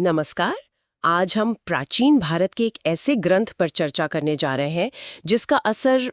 नमस्कार। आज हम प्राचीन भारत के एक ऐसे ग्रंथ पर चर्चा करने जा रहे हैं जिसका असर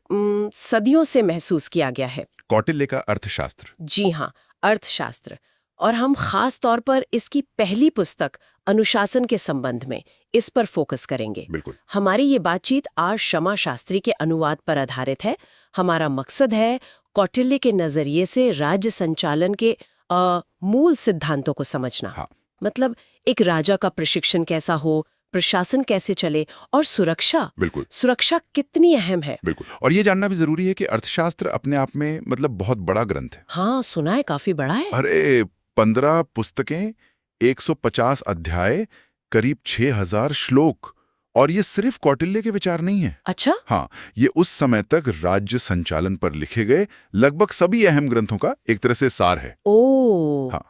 सदियों से महसूस किया गया है। कौटिल्य का अर्थशास्त्र। जी हाँ, अर्थशास्त्र। और हम खास तौर पर इसकी पहली पुस्तक अनुशासन के संबंध में इस पर फोकस करेंगे। बिल्कुल। हमारी ये बातचीत आर शमा शास्त्री के अनुवाद पर आधारित है। हमारा मकसद है कौटिल्य के नजरिए से राज्य संचालन के मूल सिद्धांतों को समझना। हाँ। मतलब एक राजा का प्रशिक्षण कैसा हो, प्रशासन कैसे चले और सुरक्षा। बिल्कुल। सुरक्षा कितनी अहम है। बिल्कुल। और ये जानना भी जरूरी है कि अर्थशास्त्र अपने आप में बहुत बड़ा ग्रंथ है। हाँ, सुना है काफी बड़ा है। अरे 15 पुस्तकें, 150 अध्याय, करीब 6000 श्लोक। और ये सिर्फ कौटिल्य के विचार नहीं है। अच्छा। हाँ, ये उस समय तक राज्य संचालन पर लिखे गए लगभग सभी अहम ग्रंथों का एक तरह से सार है। ओ। हाँ,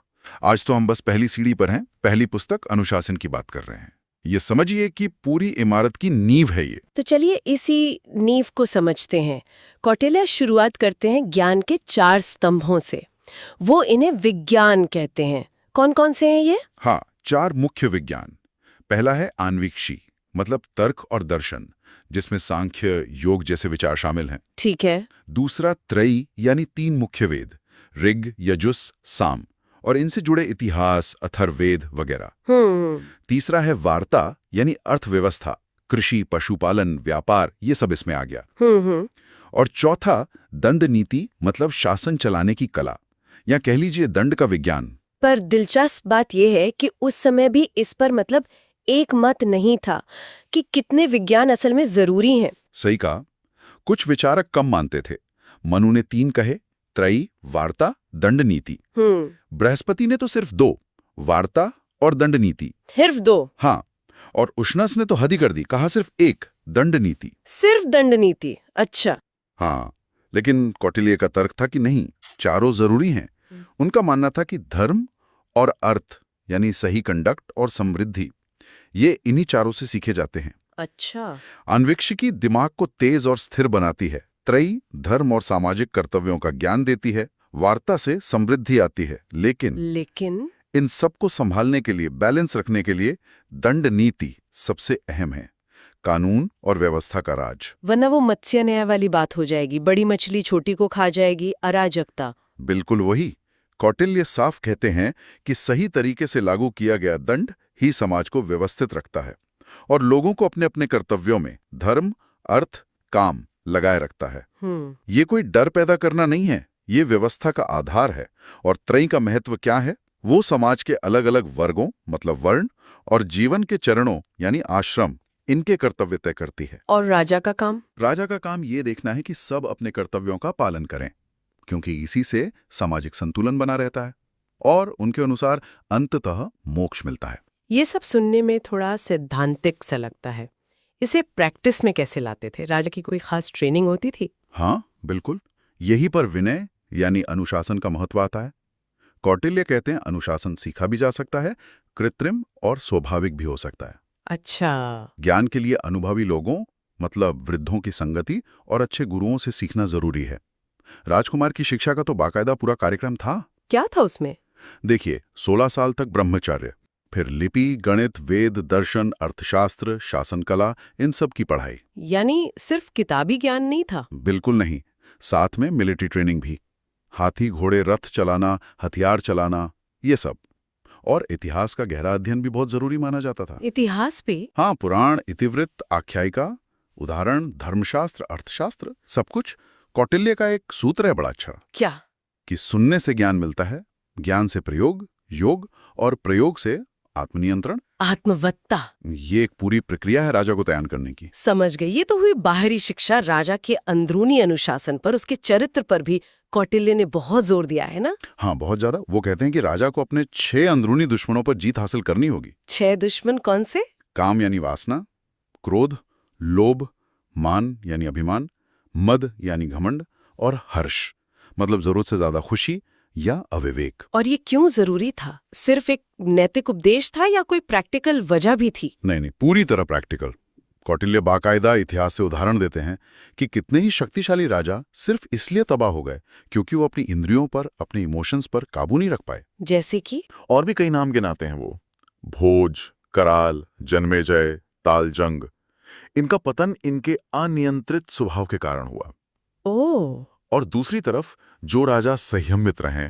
आज तो हम बस पहली सीढ़ी पर हैं, पहली पुस्तक अनुशासन की बात कर रहे हैं। ये समझिए कि पूरी इमारत की नींव है ये। तो चलिए इसी नींव को समझते हैं। कौटिल्य शुरुआत करते हैं ज्ञान के 4 स्तंभों से। वो इन्हें विज्ञान कहते हैं। कौन कौन से हैं ये? हाँ, 4 मुख्य विज्ञान। पहला है आन्वीक्षी, मतलब तर्क और दर्शन, जिसमें सांख्य, योग जैसे विचार शामिल हैं। ठीक है। दूसरा त्रयी, यानी 3 मुख्य वेद, ऋग, यजुस, साम, और इनसे जुड़े इतिहास, अथर्ववेद वगैरह। तीसरा है वार्ता, यानी अर्थव्यवस्था, कृषि, पशुपालन, व्यापार, ये सब इसमें आ गया। और चौथा दंड नीति, मतलब शासन चलाने की कला, या कह लीजिए दंड का विज्ञान। पर दिलचस्प बात यह है कि उस समय भी इस पर एक मत नहीं था कि कितने विज्ञान असल में जरूरी हैं। सही कहा। कुछ विचारक कम मानते थे। मनु ने 3 कहे, त्रयी, वार्ता, दंड नीति। बृहस्पति ने तो सिर्फ 2, वार्ता और दंड नीति। सिर्फ 2? हाँ। और उशनस ने तो हद ही कर दी, कहा सिर्फ 1, दंड नीति। सिर्फ दंड नीति? अच्छा। हाँ, लेकिन कौटिल्य का तर्क था कि नहीं, चारों जरूरी हैं। उनका मानना था कि धर्म और अर्थ, यानी सही कंडक्ट और समृद्धि, ये इन्हीं चारों से सीखे जाते हैं। अच्छा। अन्वेक्षिकी दिमाग को तेज और स्थिर बनाती है। त्रयी धर्म और सामाजिक कर्तव्यों का ज्ञान देती है। वार्ता से समृद्धि आती है। लेकिन इन सबको संभालने के लिए, बैलेंस रखने के लिए दंड नीति सबसे अहम है। कानून और व्यवस्था का राज। वरना वो मत्स्य न्याय वाली बात हो जाएगी, बड़ी मछली छोटी को खा जाएगी, अराजकता। बिल्कुल वही। कौटिल्य साफ कहते हैं कि सही तरीके से लागू किया गया दंड ही समाज को व्यवस्थित रखता है और लोगों को अपने अपने कर्तव्यों में धर्म, अर्थ, काम लगाए रखता है। ये कोई डर पैदा करना नहीं है, ये व्यवस्था का आधार है। और त्रयी का महत्व क्या है? वो समाज के अलग अलग वर्गों, मतलब वर्ण, और जीवन के चरणों, यानी आश्रम, इनके कर्तव्य तय करती है। और राजा का काम? राजा का काम ये देखना है कि सब अपने कर्तव्यों का पालन करें, क्योंकि इसी से सामाजिक संतुलन बना रहता है और उनके अनुसार अंततः मोक्ष मिलता है। ये सब सुनने में थोड़ा सैद्धांतिक सा लगता है। इसे प्रैक्टिस में कैसे लाते थे? राजा की कोई खास ट्रेनिंग होती थी? हाँ, बिल्कुल। यहीं पर विनय यानी अनुशासन का महत्व आता है। कौटिल्य कहते हैं अनुशासन सीखा भी जा सकता है, कृत्रिम और स्वाभाविक भी हो सकता है। अच्छा। ज्ञान के लिए अनुभवी लोगों, मतलब वृद्धों की संगति और अच्छे गुरुओं से सीखना जरूरी है। राजकुमार की शिक्षा का तो बाकायदा पूरा कार्यक्रम था। क्या था उसमें? देखिए, 16 साल तक ब्रह्मचर्य, फिर लिपि, गणित, वेद, दर्शन, अर्थशास्त्र, शासन कला, इन सब की पढ़ाई। यानी सिर्फ किताबी ज्ञान नहीं था? बिल्कुल नहीं, साथ में मिलिट्री ट्रेनिंग भी। हाथी घोड़े, रथ चलाना, हथियार चलाना, ये सब। और इतिहास का गहरा अध्ययन भी बहुत जरूरी माना जाता था। इतिहास पे? हाँ, पुराण, इतिवृत्त, आख्यायिका, उदाहरण, धर्मशास्त्र, अर्थशास्त्र, सब कुछ। कौटिल्य का एक सूत्र है बड़ा अच्छा। क्या? कि सुनने से ज्ञान मिलता है, ज्ञान से प्रयोग, योग, और प्रयोग से आत्मनियंत्रण, आत्मवत्ता। ये एक पूरी प्रक्रिया है राजा को तैयार करने की। समझ गई। ये तो हुई बाहरी शिक्षा। राजा के अंदरूनी अनुशासन पर, उसके चरित्र पर भी कौटिल्य ने बहुत जोर दिया है ना? हाँ, बहुत ज्यादा। वो कहते हैं कि राजा को अपने 6 अंदरूनी दुश्मनों पर जीत हासिल करनी होगी। 6 दुश्मन कौन से? काम यानी वासना, क्रोध, लोभ, मान यानी अभिमान, मद यानी घमंड, और हर्ष मतलब जरूरत से ज्यादा खुशी या अविवेक। और ये क्यों जरूरी था? सिर्फ एक नैतिक उपदेश था या कोई प्रैक्टिकल वजह भी थी? नहीं, पूरी तरह प्रैक्टिकल। कौटिल्य बाकायदा इतिहास से उदाहरण देते हैं कि कितने ही शक्तिशाली राजा सिर्फ इसलिए तबाह हो गए क्योंकि वो अपनी इंद्रियों पर, अपने इमोशंस पर काबू नहीं रख पाए। जैसे कि? और भी कई नाम गिनाते हैं वो। भोज, कराल, जन्मेजय, तालजंग, इनका पतन इनके अनियंत्रित स्वभाव के कारण हुआ। ओह, और दूसरी तरफ जो राजा संयमित रहे,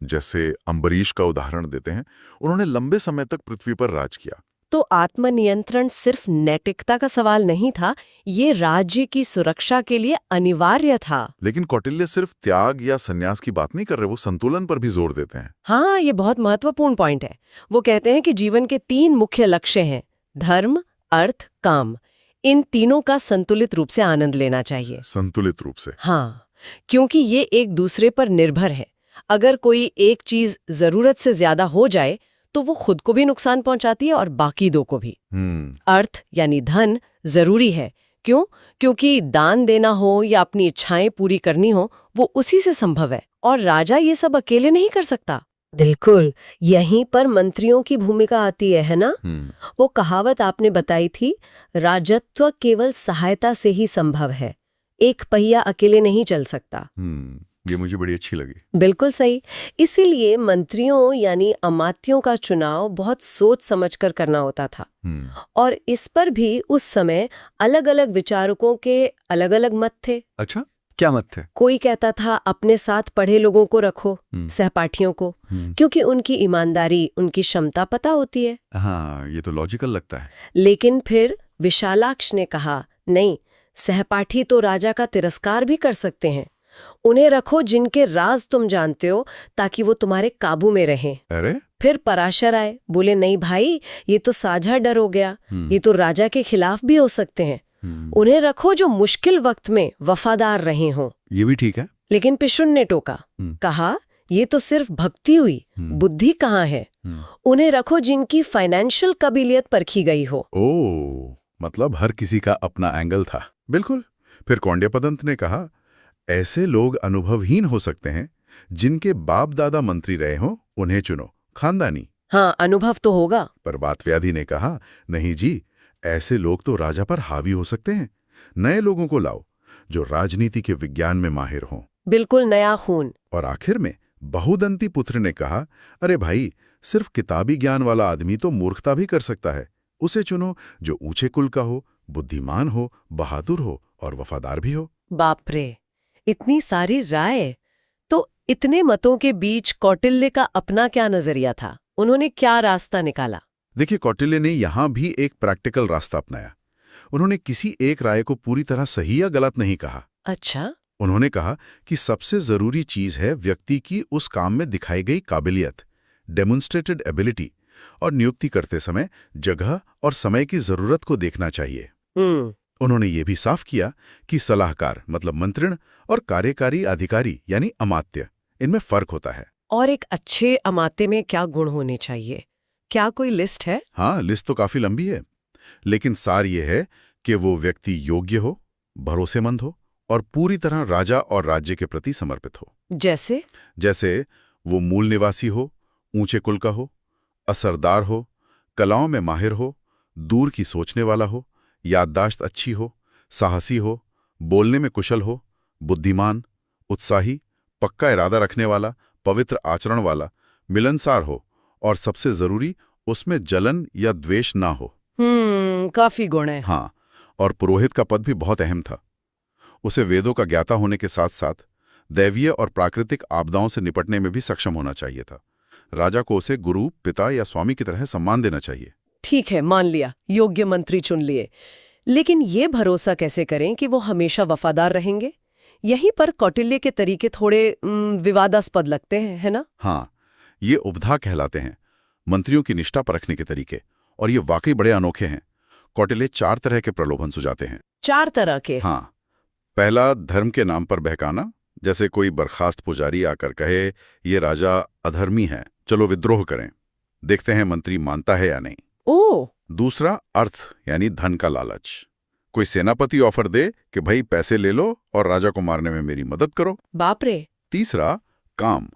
जैसे अम्बरीश का उदाहरण देते हैं, उन्होंने लंबे समय तक पृथ्वी पर राज किया। तो आत्मनियंत्रण सिर्फ नैतिकता का सवाल नहीं था, ये राज्य की सुरक्षा के लिए अनिवार्य था। लेकिन कौटिल्य सिर्फ त्याग या संन्यास की बात नहीं कर रहे, वो संतुलन पर भी जोर देते हैं। हाँ, ये बहुत महत्वपूर्ण पॉइंट है। वो कहते हैं कि जीवन के 3 मुख्य लक्ष्य हैं, धर्म, अर्थ, काम। इन तीनों का संतुलित रूप से आनंद लेना चाहिए। संतुलित रूप से। हाँ, क्योंकि ये एक दूसरे पर निर्भर है। अगर कोई एक चीज जरूरत से ज्यादा हो जाए तो वो खुद को भी नुकसान पहुंचाती है और बाकी दो को भी। अर्थ यानी धन जरूरी है। क्यों? क्योंकि दान देना हो या अपनी इच्छाएं पूरी करनी हो, वो उसी से संभव है, और राजा ये सब अकेले नहीं कर सकता। बिल्कुल, यहीं पर मंत्रियों की भूमिका आती है ना? वो कहावत आपने बताई थी, राजत्व केवल सहायता से ही संभव है, एक पहिया अकेले नहीं चल सकता। ये मुझे बड़ी अच्छी लगी। बिल्कुल सही। इसीलिए मंत्रियों यानी अमात्यों का चुनाव बहुत सोच समझकर करना होता था। और इस पर भी उस समय अलग अलग विचारकों के अलग अलग मत थे। अच्छा, क्या मत थे? कोई कहता था अपने साथ पढ़े लोगों को रखो, सहपाठियों को, क्योंकि उनकी ईमानदारी, उनकी क्षमता पता होती है। हाँ, ये तो लॉजिकल लगता है। लेकिन फिर विशालाक्ष ने कहा, नहीं, सहपाठी तो राजा का तिरस्कार भी कर सकते हैं। उन्हें रखो जिनके राज तुम जानते हो, ताकि वो तुम्हारे काबू में रहें। अरे? फिर पराशर आए, बोले नहीं भाई, ये तो साझा डर हो गया, ये तो राजा के खिलाफ भी हो सकते हैं। उन्हें रखो जो मुश्किल वक्त में वफादार रहे हों। ये भी ठीक है। लेकिन पिशुन ने टोका, कहा ये तो सिर्फ भक्ति हुई, बुद्धि कहाँ है? उन्हें रखो जिनकी फाइनेंशियल काबिलियत परखी गई हो। ओह, मतलब हर किसी का अपना एंगल था। बिल्कुल। फिर कौंड्यपदंत ने कहा, ऐसे लोग अनुभवहीन हो सकते हैं, जिनके बाप दादा मंत्री रहे हों, उन्हें चुनो, खानदानी। हाँ, अनुभव तो होगा। पर वातव्याधि ने कहा, नहीं जी, ऐसे लोग तो राजा पर हावी हो सकते हैं। नए लोगों को लाओ, जो राजनीति के विज्ञान में माहिर हों। बिल्कुल नया खून। और आखिर में बहुदंती पुत्र ने कहा, अरे भाई, सिर्फ किताबी ज्ञान वाला आदमी तो मूर्खता भी कर सकता है। उसे चुनो जो ऊंचे कुल का हो, बुद्धिमान हो, बहादुर हो और वफादार भी हो। बाप रे, इतनी सारी राय! तो इतने मतों के बीच कौटिल्य का अपना क्या नजरिया था? उन्होंने क्या रास्ता निकाला? देखिए, कौटिल्य ने यहां भी एक प्रैक्टिकल रास्ता अपनाया। उन्होंने किसी एक राय को पूरी तरह सही या गलत नहीं कहा। अच्छा। उन्होंने कहा कि सबसे जरूरी चीज है व्यक्ति की उस काम में दिखाई गई काबिलियत, डेमोन्स्ट्रेटेड एबिलिटी, और नियुक्ति करते समय जगह और समय की जरूरत को देखना चाहिए। उन्होंने ये भी साफ किया कि सलाहकार मतलब मंत्रिण और कार्यकारी अधिकारी यानी अमात्य, इनमें फर्क होता है। और एक अच्छे अमात्य में क्या गुण होने चाहिए? क्या कोई लिस्ट है? हाँ, लिस्ट तो काफी लंबी है, लेकिन सार ये है कि वो व्यक्ति योग्य हो, भरोसेमंद हो और पूरी तरह राजा और राज्य के प्रति समर्पित हो। जैसे वो मूल निवासी हो, ऊंचे कुल का हो, असरदार हो, कलाओं में माहिर हो, दूर की सोचने वाला हो, याददाश्त अच्छी हो, साहसी हो, बोलने में कुशल हो, बुद्धिमान, उत्साही, पक्का इरादा रखने वाला, पवित्र आचरण वाला, मिलनसार हो, और सबसे जरूरी, उसमें जलन या द्वेष ना हो। काफी गुण है। हाँ, और पुरोहित का पद भी बहुत अहम था। उसे वेदों का ज्ञाता होने के साथ साथ दैवीय और प्राकृतिक आपदाओं से निपटने में भी सक्षम होना चाहिए था। राजा को उसे गुरु, पिता या स्वामी की तरह सम्मान देना चाहिए। ठीक है, मान लिया, योग्य मंत्री चुन लिए। लेकिन ये भरोसा कैसे करें कि वो हमेशा वफादार रहेंगे? यहीं पर कौटिल्य के तरीके थोड़े विवादास्पद लगते हैं, है ना? हाँ, ये उपधा कहलाते हैं, मंत्रियों की निष्ठा परखने के तरीके, और ये वाकई बड़े अनोखे हैं। कौटिल्य 4 तरह के प्रलोभन सुझाते हैं। 4 तरह के? हाँ। पहला, धर्म के नाम पर बहकाना, जैसे कोई बर्खास्त पुजारी आकर कहे, ये राजा अधर्मी है, चलो विद्रोह करें, देखते हैं मंत्री मानता है या नहीं। ओह। दूसरा, अर्थ यानी धन का लालच। कोई सेनापति ऑफर दे कि भाई पैसे ले लो और राजा को मारने में मेरी मदद करो। बाप रे। तीसरा, काम,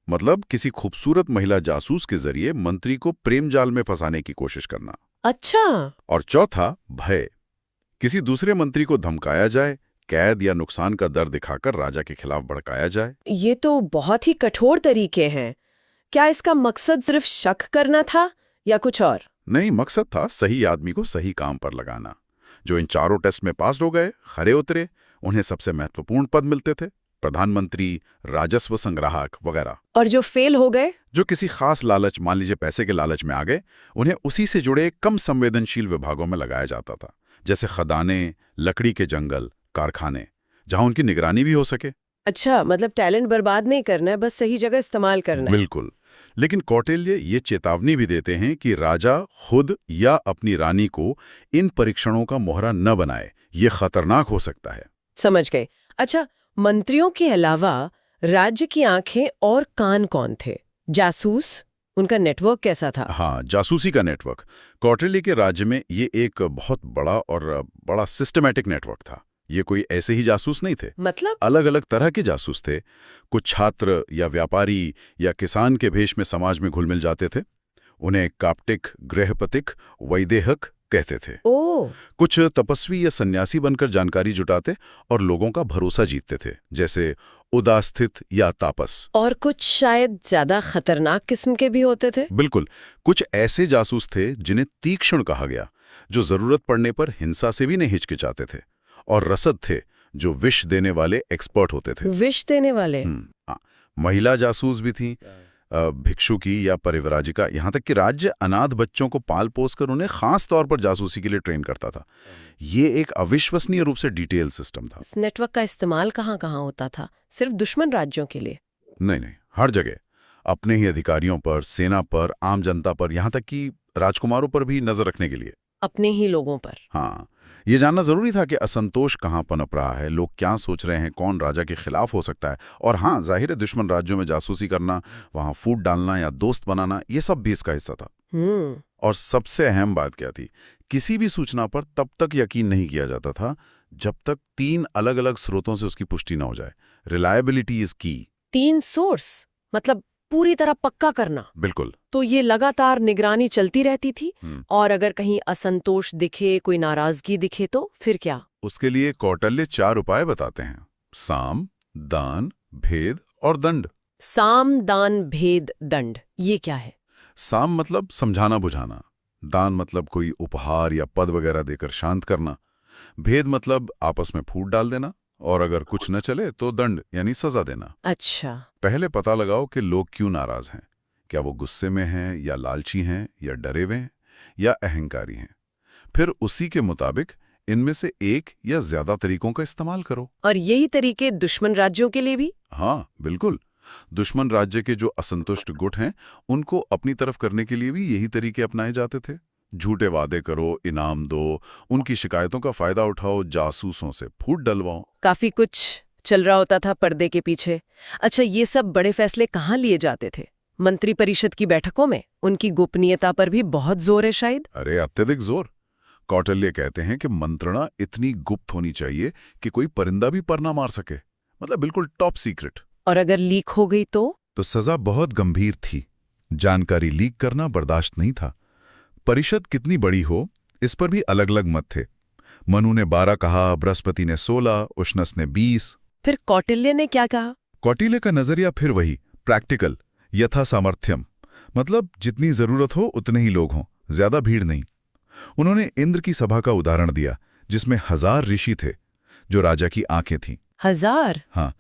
मतलब किसी खूबसूरत महिला जासूस के जरिए मंत्री को प्रेम जाल में फंसाने की कोशिश करना। अच्छा। और चौथा, भय, किसी दूसरे मंत्री को धमकाया जाए, कैद या नुकसान का डर दिखाकर राजा के खिलाफ भड़काया जाए। ये तो बहुत ही कठोर तरीके हैं। क्या इसका मकसद सिर्फ शक करना था या कुछ और? नहीं, मकसद था सही आदमी को सही काम पर लगाना। जो इन चारों टेस्ट में पास हो गए, खरे उतरे, उन्हें सबसे महत्वपूर्ण पद मिलते थे, प्रधानमंत्री, राजस्व संग्राहक वगैरह। और जो फेल हो गए, जो किसी खास लालच, मान लीजिए पैसे के लालच में आ गए, उन्हें उसी से जुड़े कम संवेदनशील विभागों में लगाया जाता था, जैसे खदानें, लकड़ी के जंगल, कारखाने, जहां उनकी निगरानी भी हो सके। अच्छा, मतलब टैलेंट बर्बाद नहीं करना है, बस सही जगह इस्तेमाल करना है। बिल्कुल। लेकिन कौटिल्य ये चेतावनी भी देते हैं कि राजा खुद या अपनी रानी को इन परीक्षणों का मोहरा न बनाए, ये खतरनाक हो सकता है। समझ गए। अच्छा, मंत्रियों के अलावा राज्य की आंखें और कान कौन थे? जासूस, उनका नेटवर्क कैसा था? हाँ, जासूसी का नेटवर्क। कौटिल्य के राज्य में ये एक बहुत बड़ा सिस्टमैटिक नेटवर्क था। ये कोई ऐसे ही जासूस नहीं थे। मतलब? अलग अलग तरह के जासूस थे। कुछ छात्र या व्यापारी या किसान के भेष में समाज में घुल मिल जाते थे। उन्हें काप्टिक, गृहपतिक, वैदेहक कहते थे। ओह, कुछ तपस्वी या सन्यासी बनकर जानकारी जुटाते और लोगों का भरोसा जीतते थे, जैसे उदास्थित या तापस। और कुछ शायद ज्यादा खतरनाक किस्म के भी होते थे? बिल्कुल, कुछ ऐसे जासूस थे जिन्हें तीक्ष्ण कहा गया, जो जरूरत पड़ने पर हिंसा से भी नहीं हिचकिचाते थे। और रसद थे, जो विष देने वाले एक्सपर्ट होते थे। विष देने वाले? महिला जासूस भी थीं, भिक्षुकी या परिव्राजिका, यहाँ तक कि राज्य अनाथ बच्चों को पाल पोस कर उन्हें खास तौर पर जासूसी के लिए ट्रेन करता था। ये एक अविश्वसनीय रूप से डिटेल सिस्टम था। इस नेटवर्क का इस्तेमाल कहाँ-कहाँ होता था? सिर्फ दुश्मन राज्यों के लिए? नहीं, हर जगह। अपने ही अधिकारियों पर, सेना पर, आम जनता पर, यहाँ तक कि राजकुमारों पर भी नजर रखने के लिए। अपने ही लोगों पर? हाँ, ये जानना जरूरी था कि असंतोष कहाँ पनप रहा है, लोग क्या सोच रहे हैं, कौन राजा के खिलाफ हो सकता है। और हाँ, जाहिर है दुश्मन राज्यों में जासूसी करना, वहां फूट डालना या दोस्त बनाना, ये सब भी इसका हिस्सा था। और सबसे अहम बात क्या थी, किसी भी सूचना पर तब तक यकीन नहीं किया जाता था जब तक 3 अलग अलग स्रोतों से उसकी पुष्टि न हो जाए। रिलायबिलिटी इज की। 3 सोर्स, मतलब पूरी तरह पक्का करना? बिल्कुल। तो ये लगातार निगरानी चलती रहती थी। और अगर कहीं असंतोष दिखे, कोई नाराजगी दिखे तो फिर क्या? उसके लिए कौटिल्य 4 उपाय बताते हैं: साम, दान, भेद और दंड। साम, दान, भेद, दंड, ये क्या है? साम मतलब समझाना बुझाना, दान मतलब कोई उपहार या पद वगैरह देकर शांत करना, भेद मतलब आपस में फूट डाल देना, और अगर कुछ न चले तो दंड यानी सजा देना। अच्छा। पहले पता लगाओ कि लोग क्यों नाराज हैं। क्या वो गुस्से में हैं, या लालची हैं, या डरे हुए हैं, या अहंकारी हैं। फिर उसी के मुताबिक इनमें से एक या ज्यादा तरीकों का इस्तेमाल करो। और यही तरीके दुश्मन राज्यों के लिए भी? हाँ, बिल्कुल। दुश्मन राज्य के जो असंतुष्ट गुट हैं, उनको अपनी तरफ करने के लिए भी यही तरीके अपनाए जाते थे। झूठे वादे करो, इनाम दो, उनकी शिकायतों का फायदा उठाओ, जासूसों से फूट डलवाओ। काफी कुछ चल रहा होता था पर्दे के पीछे। अच्छा, ये सब बड़े फैसले कहाँ लिए जाते थे? मंत्री परिषद की बैठकों में? उनकी गोपनीयता पर भी बहुत जोर है शायद? अरे अत्यधिक जोर। कौटिल्य कहते हैं कि मंत्रणा इतनी गुप्त होनी चाहिए कि कोई परिंदा भी पर ना मार सके, मतलब बिल्कुल टॉप सीक्रेट। और अगर लीक हो गई तो सजा बहुत गंभीर थी। जानकारी लीक करना बर्दाश्त नहीं था। परिषद कितनी बड़ी हो, इस पर भी अलग अलग मत थे। मनु ने 12 कहा, बृहस्पति ने 16, उशनस ने 20। फिर कौटिल्य ने क्या कहा? कौटिल्य का नजरिया फिर वही, प्रैक्टिकल, यथा सामर्थ्यम, मतलब जितनी जरूरत हो उतने ही लोग हों, ज्यादा भीड़ नहीं। उन्होंने इंद्र की सभा का उदाहरण दिया, जिसमें 1000 ऋषि थे, जो राजा की आंखें थीं। 1000? हाँ,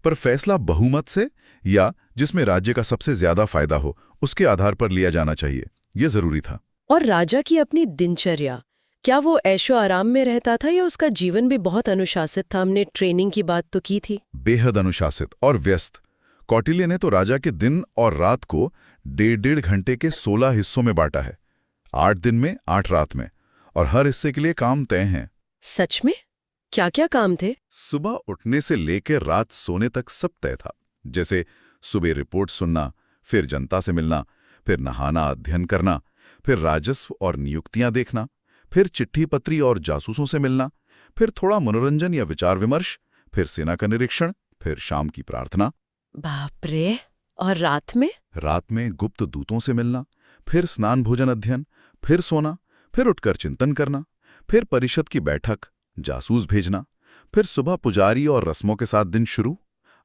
पर फैसला बहुमत से या जिसमें राज्य का सबसे ज्यादा फायदा हो, उसके आधार पर लिया जाना चाहिए, यह जरूरी था। और राजा की अपनी दिनचर्या, क्या वो ऐशो आराम में रहता था या उसका जीवन भी बहुत अनुशासित था? हमने ट्रेनिंग की बात तो की थी। बेहद अनुशासित और व्यस्त। कौटिल्य ने तो राजा के दिन और रात को 1.5 घंटे के 16 हिस्सों में बांटा है। 8 दिन में 8 रात में, और हर हिस्से के लिए काम तय हैं। सच में? क्या क्या काम थे? सुबह उठने से लेकर रात सोने तक सब तय था। जैसे सुबह रिपोर्ट सुनना, फिर जनता से मिलना, फिर नहाना, अध्ययन करना, फिर राजस्व और नियुक्तियां देखना, फिर चिट्ठी पत्री और जासूसों से मिलना, फिर थोड़ा मनोरंजन या विचार विमर्श, फिर सेना का निरीक्षण, फिर शाम की प्रार्थना। बाप रे! और रात में? रात में गुप्त दूतों से मिलना, फिर स्नान भोजन अध्ययन, फिर सोना, फिर उठकर चिंतन करना, फिर परिषद की बैठक, जासूस भेजना, फिर सुबह पुजारी और रस्मों के साथ दिन शुरू।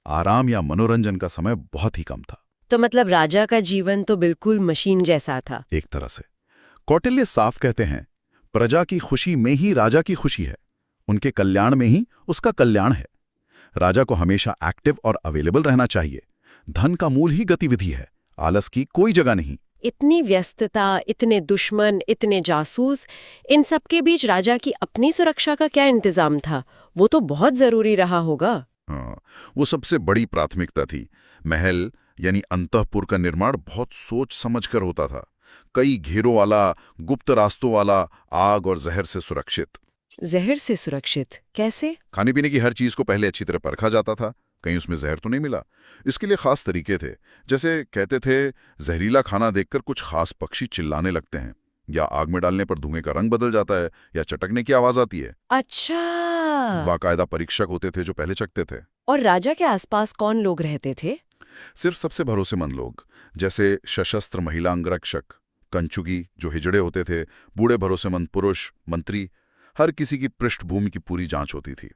आराम या मनोरंजन का समय बहुत ही कम था। तो मतलब राजा का जीवन तो बिल्कुल मशीन जैसा था। एक तरह से। कौटिल्य साफ कहते हैं, प्रजा की खुशी में ही राजा की खुशी है, उनके कल्याण में ही उसका कल्याण है। राजा को हमेशा एक्टिव और अवेलेबल रहना चाहिए। धन का मूल ही गतिविधि है, आलस की कोई जगह नहीं। इतनी व्यस्तता, इतने दुश्मन, इतने जासूस, इन सब के बीच राजा की अपनी सुरक्षा का क्या इंतजाम था? वो तो बहुत जरूरी रहा होगा। हाँ, वो सबसे बड़ी प्राथमिकता थी। महल यानी अंतःपुर का निर्माण बहुत सोच समझ कर होता था। कई घेरों वाला, गुप्त रास्तों वाला, आग और जहर से सुरक्षित। जहर से सुरक्षित कैसे? खाने पीने की हर चीज को पहले अच्छी तरह परखा जाता था, कहीं उसमें जहर तो नहीं मिला। इसके लिए खास तरीके थे। जैसे कहते थे, जहरीला खाना देखकर कुछ खास पक्षी चिल्लाने लगते हैं, या आग में डालने पर धुएं का रंग बदल जाता है, या चटकने की आवाज आती है। अच्छा। बाकायदा परीक्षक होते थे जो पहले चखते थे। और राजा के आसपास कौन लोग रहते थे? सिर्फ सबसे भरोसेमंद लोग, जैसे सशस्त्र महिला अंगरक्षक, कंचुकी जो हिजड़े होते थे, बूढ़े भरोसेमंद पुरुष, मंत्री, हर किसी की पृष्ठभूमि की पूरी जांच होती थी।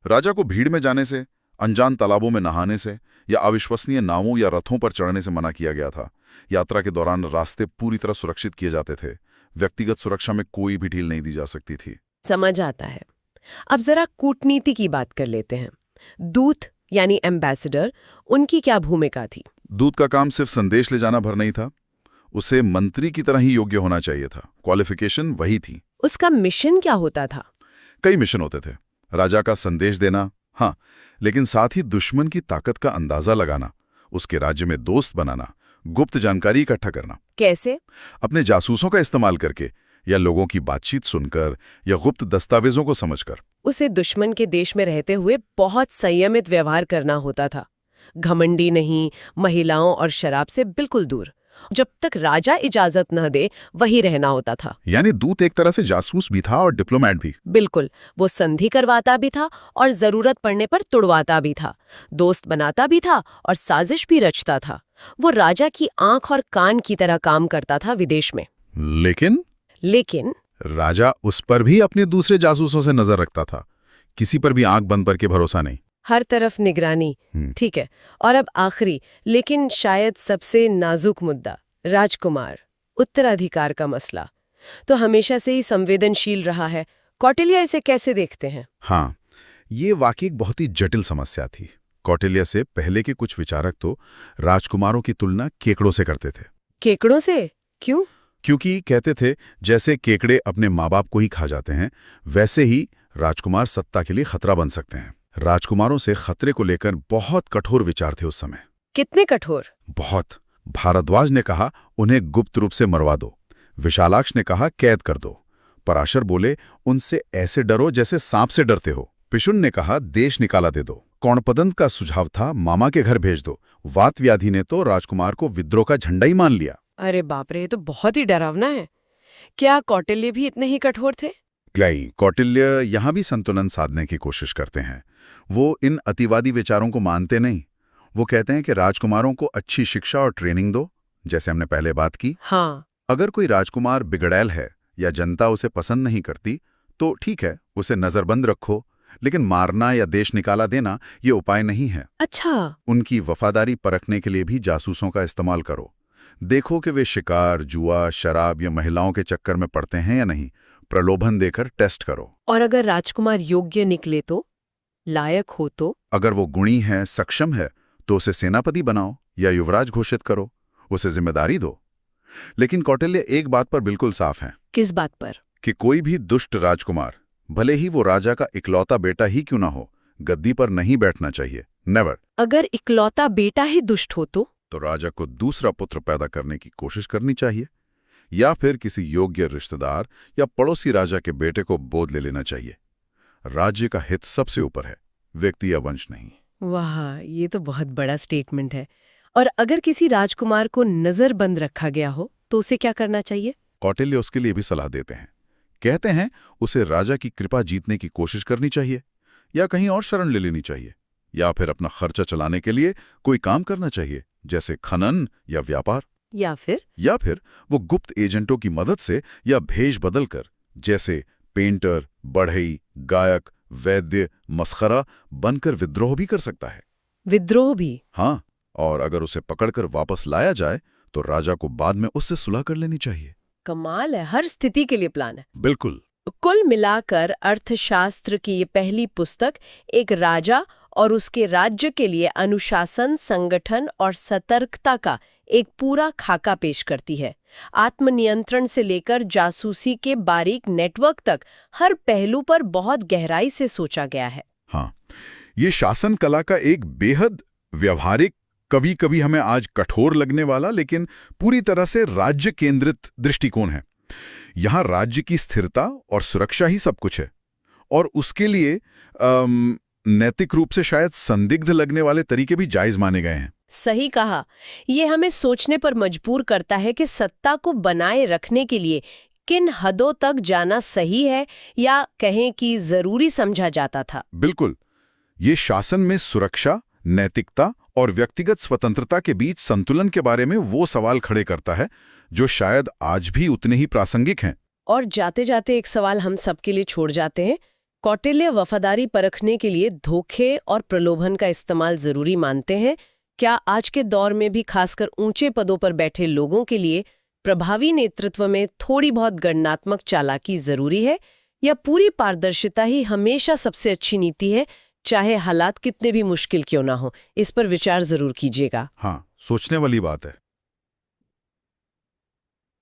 राजा को भीड़ में जाने से, अनजान तालाबों में नहाने से या अविश्वसनीय नावों या रथों पर चढ़ने से मना किया गया था। यात्रा के दौरान रास्ते पूरी तरह सुरक्षित किए जाते थे। व्यक्तिगत सुरक्षा में कोई भी ढील नहीं दी जा सकती थी। समझ आता है। अब जरा कूटनीति की बात कर लेते हैं। दूत यानी एम्बेसडर, उनकी क्या भूमिका थी? दूत का काम सिर्फ संदेश ले जाना भर नहीं था, उसे मंत्री की तरह ही योग्य होना चाहिए था। क्वालिफिकेशन वही थी। उसका मिशन क्या होता था? कई मिशन होते थे। राजा का संदेश देना, हाँ, लेकिन साथ ही दुश्मन की ताकत का अंदाजा लगाना, उसके राज्य में दोस्त बनाना, गुप्त जानकारी इकट्ठा करना। कैसे? अपने जासूसों का इस्तेमाल करके, या लोगों की बातचीत सुनकर, या गुप्त दस्तावेजों को समझकर। उसे दुश्मन के देश में रहते हुए बहुत संयमित व्यवहार करना होता था। घमंडी नहीं, महिलाओं और शराब से बिल्कुल दूर। जब तक राजा इजाजत न दे वही रहना होता था। यानी दूत एक तरह से जासूस भी था और डिप्लोमेट भी। बिल्कुल, वो संधि करवाता भी था और जरूरत पड़ने पर तुड़वाता भी था, दोस्त बनाता भी था और साजिश भी रचता था। वो राजा की आंख और कान की तरह काम करता था विदेश में। लेकिन राजा उस पर भी अपने दूसरे जासूसों से नजर रखता था। किसी पर भी आंख बंद करके भरोसा नहीं। हर तरफ निगरानी। ठीक है। और अब आखिरी लेकिन शायद सबसे नाजुक मुद्दा, राजकुमार, उत्तराधिकार का मसला तो हमेशा से ही संवेदनशील रहा है। कौटिल्य इसे कैसे देखते हैं? हाँ, ये वाकई एक बहुत ही जटिल समस्या थी। कौटिल्य से पहले के कुछ विचारक तो राजकुमारों की तुलना केकड़ों से करते थे। केकड़ों से? क्यों? क्योंकि कहते थे, जैसे केकड़े अपने माँ बाप को ही खा जाते हैं, वैसे ही राजकुमार सत्ता के लिए खतरा बन सकते हैं। राजकुमारों से खतरे को लेकर बहुत कठोर विचार थे उस समय। कितने कठोर? बहुत। भारद्वाज ने कहा, उन्हें गुप्त रूप से मरवा दो। विशालाक्ष ने कहा, कैद कर दो। पराशर बोले, उनसे ऐसे डरो जैसे सांप से डरते हो। पिशुन ने कहा, देश निकाला दे दो। कौणपदंत का सुझाव था, मामा के घर भेज दो। वातव्याधि ने तो राजकुमार को विद्रोह का झंडा ही मान लिया। अरे बाप रे, ये तो बहुत ही डरावना है। क्या कौटिल्य भी इतने ही कठोर थे? कौटिल्य यहां भी संतुलन साधने की कोशिश करते हैं। वो इन अतिवादी विचारों को मानते नहीं। वो कहते हैं कि राजकुमारों को अच्छी शिक्षा और ट्रेनिंग दो, जैसे हमने पहले बात की। हाँ। अगर कोई राजकुमार बिगड़ैल है या जनता उसे पसंद नहीं करती तो ठीक है, उसे नजरबंद रखो, लेकिन मारना या देश निकाला देना ये उपाय नहीं है। अच्छा। उनकी वफादारी परखने के लिए भी जासूसों का इस्तेमाल करो। देखो कि वे शिकार, जुआ, शराब या महिलाओं के चक्कर में पड़ते हैं या नहीं। प्रलोभन देकर टेस्ट करो। और अगर राजकुमार योग्य निकले तो, लायक हो तो? अगर वो गुणी है, सक्षम है, तो उसे सेनापति बनाओ या युवराज घोषित करो, उसे जिम्मेदारी दो। लेकिन कौटिल्य एक बात पर बिल्कुल साफ है। किस बात पर? कि कोई भी दुष्ट राजकुमार, भले ही वो राजा का इकलौता बेटा ही क्यों ना हो, गद्दी पर नहीं बैठना चाहिए। नेवर। अगर इकलौता बेटा ही दुष्ट हो तो राजा को दूसरा पुत्र पैदा करने की कोशिश करनी चाहिए, या फिर किसी योग्य रिश्तेदार या पड़ोसी राजा के बेटे को गोद ले लेना चाहिए। राज्य का हित सबसे ऊपर है, व्यक्ति या वंश नहीं। वाह, ये तो बहुत बड़ा स्टेटमेंट है। और अगर किसी राजकुमार को नजरबंद रखा गया हो तो उसे क्या करना चाहिए? कौटिल्य उसके लिए भी सलाह देते हैं। कहते हैं, उसे राजा की कृपा जीतने की कोशिश करनी चाहिए, या कहीं और शरण ले लेनी चाहिए, या फिर अपना खर्चा चलाने के लिए कोई काम करना चाहिए, जैसे खनन या व्यापार। या फिर वो गुप्त एजेंटों की मदद से या भेष बदलकर, जैसे पेंटर, बढ़ई, गायक, वैद्य, मस्खरा बनकर विद्रोह भी कर सकता है। विद्रोह भी? हाँ, और अगर उसे पकड़कर वापस लाया जाए तो राजा को बाद में उससे सुलह कर लेनी चाहिए। कमाल है, हर स्थिति के लिए प्लान है। बिल्कुल। कुल मिलाकर अर्थशास्त्र की ये पहली पुस्तक एक राजा और उसके राज्य के लिए अनुशासन, संगठन और सतर्कता का एक पूरा खाका पेश करती है। आत्मनियंत्रण से लेकर जासूसी के बारीक नेटवर्क तक हर पहलू पर बहुत गहराई से सोचा गया है। हाँ, ये शासन कला का एक बेहद व्यवहारिक, कभी कभी हमें आज कठोर लगने वाला, लेकिन पूरी तरह से राज्य केंद्रित दृष्टिकोण है। यहाँ राज्य की स्थिरता और सुरक्षा ही सब कुछ है, और उसके लिए नैतिक रूप से शायद संदिग्ध लगने वाले तरीके भी जायज माने गए हैं। सही कहा। ये हमें सोचने पर मजबूर करता है कि सत्ता को बनाए रखने के लिए किन हदों तक जाना सही है, या कहें कि जरूरी समझा जाता था। बिल्कुल। ये शासन में सुरक्षा, नैतिकता और व्यक्तिगत स्वतंत्रता के बीच संतुलन के बारे में वो सवाल खड़े करता है जो शायद आज भी उतने ही प्रासंगिक हैं। और जाते जाते एक सवाल हम सबके लिए छोड़ जाते हैं। कौटिल्य वफादारी परखने के लिए धोखे और प्रलोभन का इस्तेमाल जरूरी मानते हैं। क्या आज के दौर में भी खासकर ऊंचे पदों पर बैठे लोगों के लिए प्रभावी नेतृत्व में थोड़ी बहुत गणनात्मक चालाकी जरूरी है, या पूरी पारदर्शिता ही हमेशा सबसे अच्छी नीति है, चाहे हालात कितने भी मुश्किल क्यों ना हो? इस पर विचार जरूर कीजिएगा। हाँ, सोचने वाली बात है।